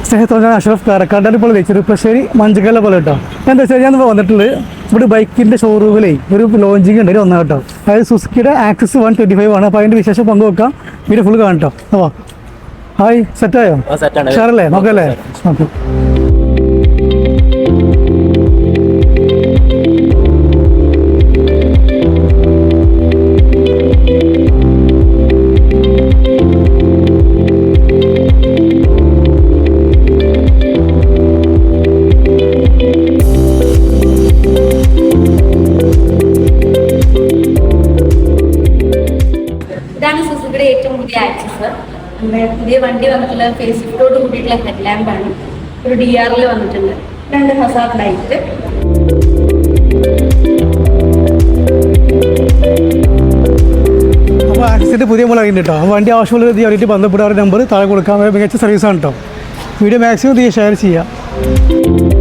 സ്നേഹത്തോടെ ഞാൻ അഷ്റഫ് കാരക്കാട് പോലെ ചെറുപ്പശ്ശേരി മഞ്ചക്കല്ല പോലെ കേട്ടോ. എന്താ വെച്ചാൽ ഞാൻ വന്നിട്ടുള്ളത് ഇവിടെ ബൈക്കിൻ്റെ ഷോറൂമിലേ ഒരു ലോഞ്ചിങ് ഉണ്ട് വന്നാൽ കേട്ടോ. അതായത് സുസുക്കിയുടെ ആക്സസ് 125 ആണ്. അപ്പോൾ അതിൻ്റെ വിശേഷം പങ്കുവെക്കാം. വീഡിയോ ഫുൾ കാണാം കേട്ടോ. അപ്പോൾ ഹായ്, സെറ്റായോ? ഷാറല്ലേ? നോക്കല്ലേ? ഓക്കെ. ഇതാണ് സുസുക്കിയുടെ ഏറ്റവും പുതിയ ആക്സസ്. നമ്മുടെ പുതിയ വണ്ടി വന്നിട്ടുള്ള ഫേസ് ലിഫ്റ്റോട് കൂടിയിട്ടുള്ള ഹെഡ് ലാമ്പാണ്. ഒരു DRL വന്നിട്ടുണ്ട്, 2 ഹസാർഡ് ലൈറ്റ്. അപ്പോൾ ആക്സിൻ്റെ പുതിയ മോഡൽ ഉണ്ട് കേട്ടോ. അപ്പോൾ വണ്ടി ആവശ്യമുള്ള അവരായിട്ട് ബന്ധപ്പെടാറ് നമ്പർ താഴെ കൊടുക്കാൻ. മികച്ച സർവീസാണ് കേട്ടോ. വീഡിയോ മാക്സിമം ഷെയർ ചെയ്യുക.